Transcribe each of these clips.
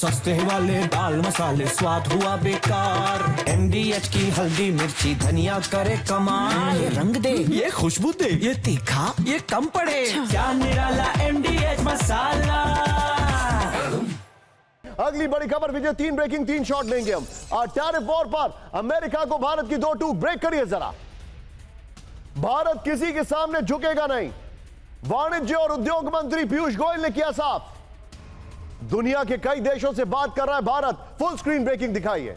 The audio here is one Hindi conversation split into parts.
सस्ते वाले दाल मसाले स्वाद हुआ बेकार। MDH की हल्दी मिर्ची धनिया करे कमाल। ये रंग दे, ये खुशबू दे, ये तीखा, ये कम पड़े। क्या निराला MDH मसाला। अगली बड़ी खबर विजय, 3 ब्रेकिंग 3 शॉट लेंगे हम। टैरिफ वॉर पर अमेरिका को भारत की 2 टूक। ब्रेक करिए जरा। भारत किसी के सामने झुकेगा नहीं, वाणिज्य और उद्योग मंत्री पीयूष गोयल ने किया साफ। दुनिया के कई देशों से बात कर रहा है भारत। फुल स्क्रीन ब्रेकिंग दिखाइए,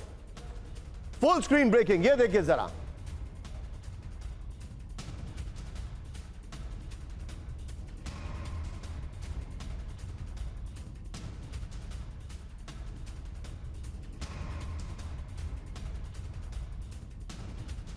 फुल स्क्रीन ब्रेकिंग, ये देखिए जरा।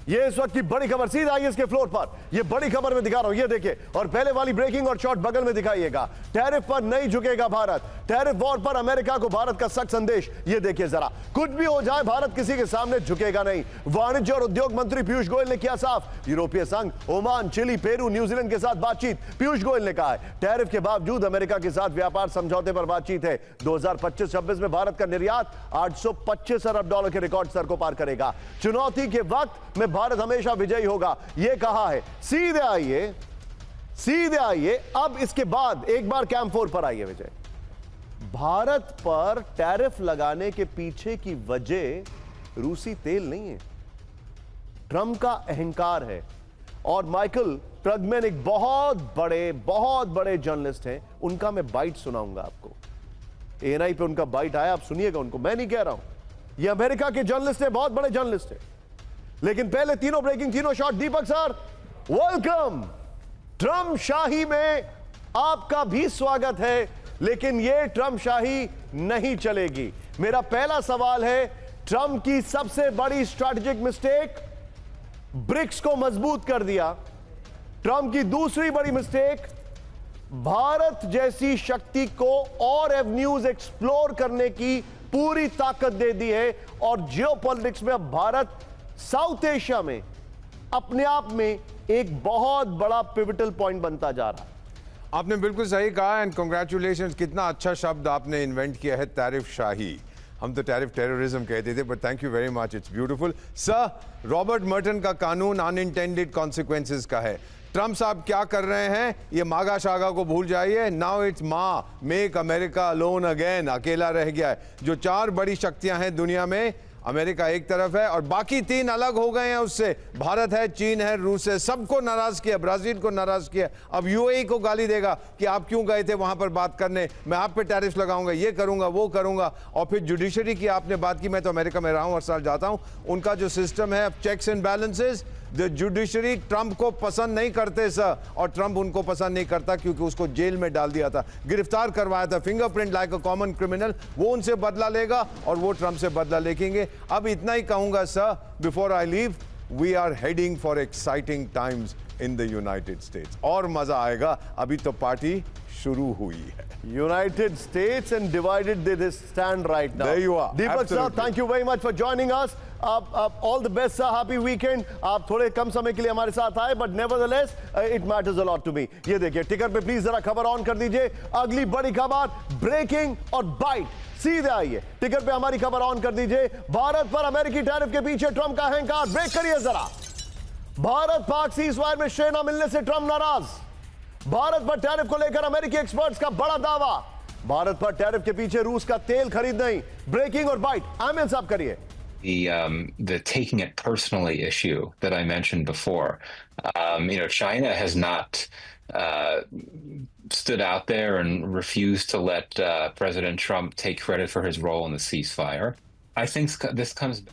ये इस वक्त की बड़ी खबर, सीधा आइए इसके फ्लोर पर। ये बड़ी खबर में दिखा रहा हूं, ये देखिए। और पहले वाली ब्रेकिंग और शॉट बगल में दिखाइएगा। टैरिफ पर नहीं झुकेगा भारत, टैरिफ वॉर पर अमेरिका को भारत का सख्त संदेश। ये देखिए जरा। कुछ भी हो जाए भारत किसी के सामने झुकेगा नहीं, वाणिज्य और उद्योग मंत्री पीयूष गोयल ने किया साफ। यूरोपीय संघ, ओमान, चिली, पेरू, न्यूजीलैंड के साथ बातचीत। पीयूष गोयल ने कहा है टैरिफ के बावजूद अमेरिका के साथ व्यापार समझौते पर बातचीत है। 2025-26 में भारत का निर्यात $825 अरब के रिकॉर्ड स्तर को पार करेगा। चुनौती के वक्त में भारत हमेशा विजयी होगा, यह कहा है। सीधे आइए, सीधे आइए। अब इसके बाद एक बार कैंप 4 पर आइए विजय। भारत पर टैरिफ लगाने के पीछे की वजह रूसी तेल नहीं है, ट्रंप का अहंकार है। और माइकल ट्रगमैन एक बहुत बड़े जर्नलिस्ट हैं, उनका मैं बाइट सुनाऊंगा आपको। ANI पे उनका बाइट आया, आप सुनिएगा उनको। मैं नहीं कह रहा हूं, ये अमेरिका के जर्नलिस्ट है, बहुत बड़े जर्नलिस्ट है। लेकिन पहले तीनों ब्रेकिंग, तीनों शॉट। दीपक सर वेलकम। ट्रंप शाही में आपका भी स्वागत है, लेकिन यह ट्रंप शाही नहीं चलेगी। मेरा पहला सवाल है, ट्रंप की सबसे बड़ी स्ट्रैटेजिक मिस्टेक, ब्रिक्स को मजबूत कर दिया। ट्रंप की दूसरी बड़ी मिस्टेक, भारत जैसी शक्ति को और एवेन्यूज एक्सप्लोर करने की पूरी ताकत दे दी है। और जियोपॉलिटिक्स में अब भारत साउथ एशिया में अपने आप में एक बहुत बड़ा पिवटल पॉइंट बनता जा रहा है। आपने बिल्कुल सही कहा एंड कांग्रेचुलेशंस। कितना अच्छा शब्द आपने इन्वेंट किया है, टैरिफ शाही। हम तो टैरिफ टेररिज्म कहते थे, but thank you very much, it's beautiful. Sir, Robert Merton का कानून अनइंटेंडेड कॉन्सिक्वेंसेस का है। ट्रंप साहब क्या कर रहे हैं, ये मागा शागा को भूल जाइए। Now it's make America alone again. अकेला रह गया है। जो 4 बड़ी शक्तियां हैं दुनिया में, अमेरिका एक तरफ है और बाकी 3 अलग हो गए हैं उससे। भारत है, चीन है, रूस है, सबको नाराज किया, ब्राजील को नाराज किया। अब UAE को गाली देगा कि आप क्यों गए थे वहां पर बात करने, मैं आप पे टैरिफ लगाऊंगा, ये करूंगा, वो करूंगा। और फिर जुडिशरी की आपने बात की, मैं तो अमेरिका में रहा हूं, हर साल जाता हूं। उनका जो सिस्टम है checks and balances, the judiciary Trump को पसंद नहीं करते सर, और ट्रंप उनको पसंद नहीं करता क्योंकि उसको जेल में डाल दिया था, गिरफ्तार करवाया था, fingerprint like a common criminal. वो उनसे बदला लेगा और वो ट्रंप से बदला लेंगे। अब इतना ही कहूंगा sir, before I leave, we are heading for exciting times in the United States. और मजा आएगा, अभी तो पार्टी शुरू हुई है। United States and divided they stand right now. There you are. Deepak Absolutely. sir, thank you very much for joining us. All the best sir, happy weekend. आप थोड़े कम समय के लिए हमारे साथ आए, but nevertheless it matters a lot to me. ये देखिए टिकर पे प्लीज जरा खबर ऑन कर दीजिए। अगली बड़ी खबर, ब्रेकिंग और बाइट। सीधे आइए, टिकर पे हमारी खबर ऑन कर दीजिए। भारत पर अमेरिकी टैरिफ के पीछे ट्रंप का अहंकार। ब्रेक करिए जरा। भारत पाक सीजफायर में श्रेय न मिलने से ट्रंप नाराज। भारत पर टैरिफ को लेकर अमेरिकी एक्सपर्ट्स का बड़ा दावा। भारत पर टैरिफ के पीछे रूस का तेल खरीद नहीं। ब्रेकिंग और बाइट, आमिर साहब करिए। The taking it personally issue that I mentioned before. China has not stood out there and refused to let President Trump take credit for his role in the ceasefire. I think this comes.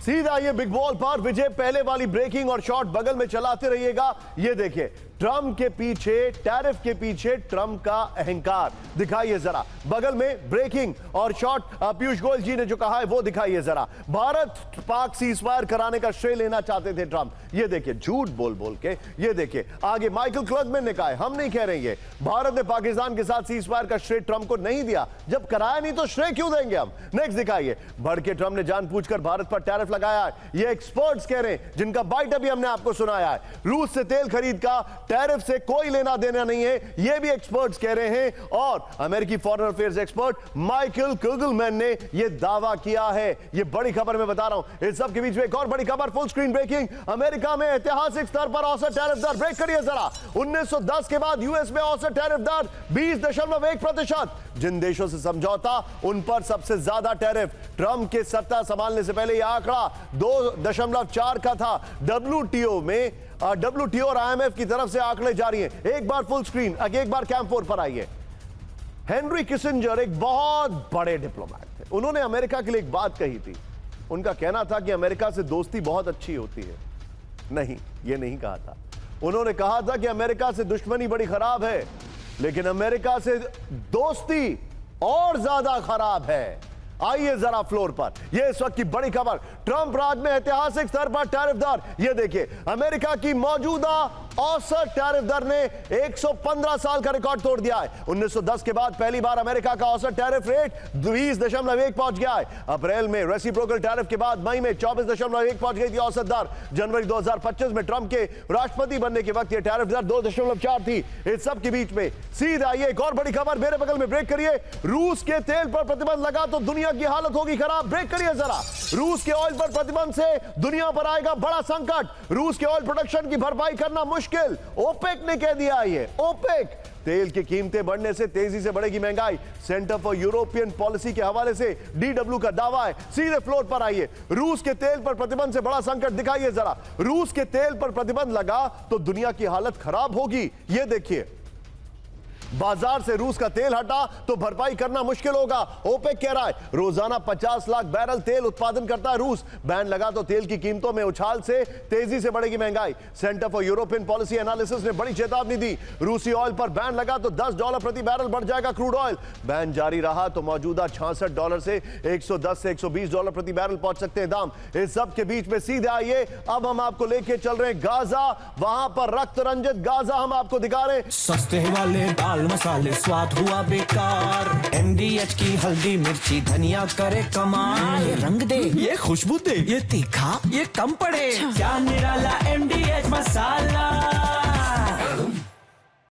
सीधा ये बिग बॉल पर विजय, पहले वाली ब्रेकिंग और शॉट बगल में चलाते रहिएगा। ये देखिए, ट्रंप के पीछे, टैरिफ के पीछे ट्रंप का अहंकार दिखाइए जरा। बगल में ब्रेकिंग और शॉट पीयूष गोयल जी ने जो कहा है वो दिखाइए जरा। भारत पाक सीजफायर कराने का श्रेय लेना चाहते थे ट्रंप। ये देखिए, झूठ बोल बोल के। ये देखिए आगे माइकल क्लर्कमैन ने कहा है, हम नहीं कह रहे ये, भारत ने पाकिस्तान के साथ सीजफायर का श्रेय ट्रंप को नहीं दिया। जब कराया नहीं तो श्रेय क्यों देंगे हम। नेक्स्ट दिखाइए, बढ़ के ट्रंप ने जानबूझकर भारत पर टैरिफ लगाया है। ये एक्सपर्ट्स कह रहे हैं, जिनका बाइट अभी हमने आपको सुनाया है। रूस से तेल खरीद का टैरिफ से कोई लेना देना नहीं है, यह भी एक्सपर्ट्स कह रहे हैं। और अमेरिकी फॉरेन अफेयर्स एक्सपर्ट माइकल कुगलमैन ने यह दावा किया है। यह बड़ी खबर मैं बता रहा हूं। इस सब के बीच में एक और बड़ी खबर, फुल स्क्रीन ब्रेकिंग। अमेरिका में ऐतिहासिक स्तर पर औसत टैरिफ दर, ब्रेक करिए जरा, 1910 के बाद यूएस में औसत टैरिफ दर 20.1%। जिन देशों से समझौता उन पर सबसे ज्यादा टैरिफ। ट्रंप के सत्ता संभालने से पहले यह आंकड़ा 2.4 का था। डब्ल्यूटीओ में डब्ल्यूटीओ और आईएमएफ की तरफ से आंकड़े जारी हैं। एक बार फुल स्क्रीन, एक बार कैंप 4 पर आइए। हेनरी किसिंजर एक बहुत बड़े डिप्लोमैट थे। उन्होंने अमेरिका के लिए एक बात कही थी। उनका कहना था कि अमेरिका से दोस्ती बहुत अच्छी होती है। नहीं, यह नहीं कहा था। उन्होंने कहा था कि अमेरिका से दुश्मनी बड़ी खराब है, लेकिन अमेरिका से दोस्ती और ज्यादा खराब है। आइए जरा फ्लोर पर, यह इस वक्त की बड़ी खबर। ट्रंप राज में ऐतिहासिक स्तर पर टैरिफ दर। यह देखिए, अमेरिका की मौजूदा औसत टैरिफ दर ने 115 साल का रिकॉर्ड तोड़ दिया है। 1910 के बाद पहली बार अमेरिका का औसत टैरिफ रेट 20.1 पहुंच गया है। अप्रैल में रेसिप्रोकल टैरिफ के बाद मई में 24.1 पहुंच गई थी औसत दर। जनवरी 2025 में ट्रंप के राष्ट्रपति बनने के वक्त यह टैरिफ दर 2.4 थी। इस सब के बीच में सीधा आइए एक और बड़ी खबर मेरे बगल में, ब्रेक करिए। रूस के तेल पर प्रतिबंध लगा तो दुनिया की हालत होगी खराब। ब्रेक करिए जरा। रूस के ऑयल पर प्रतिबंध से दुनिया पर आएगा बड़ा संकट। रूस के ऑयल प्रोडक्शन की भरपाई करना मुश्किल। ओपेक ने कह दिया है। ओपेक, तेल की कीमतें बढ़ने से तेजी से बढ़ेगी महंगाई। सेंटर फॉर यूरोपियन पॉलिसी के हवाले से डीडब्ल्यू का दावा है। सीधे फ्लोर पर आइए। रूस के तेल पर प्रतिबंध से बड़ा संकट दिखाइए जरा। रूस के तेल पर प्रतिबंध लगा तो दुनिया की हालत खराब होगी। यह देखिए, बाजार से रूस का तेल हटा तो भरपाई करना मुश्किल होगा। ओपेक कह रहा है रोजाना 50 लाख बैरल तेल उत्पादन करता है रूस। बैन लगा तो तेल की कीमतों में उछाल से तेजी से बढ़ेगी महंगाई। Centre for European policy analysis ने बड़ी चेतावनी दी। रूसी ऑयल पर बैन लगा तो $10 प्रति बैरल बढ़ जाएगा क्रूड ऑयल। बैन जारी रहा तो मौजूदा $66 से $110 से $120 प्रति बैरल पहुंच सकते हैं दाम। इस सब के बीच में सीधे आइए, अब हम आपको लेके चल रहे हैं गाजा। वहां पर रक्त रंजित गाजा हम आपको दिखा रहे हैं। सस्ते वाले दाल मसाले स्वाद हुआ बेकार। MDH की हल्दी मिर्ची धनिया करे कमाल। ये रंग दे, ये खुशबू दे, ये तीखा, ये कम पड़े। क्या निराला MDH मसाला।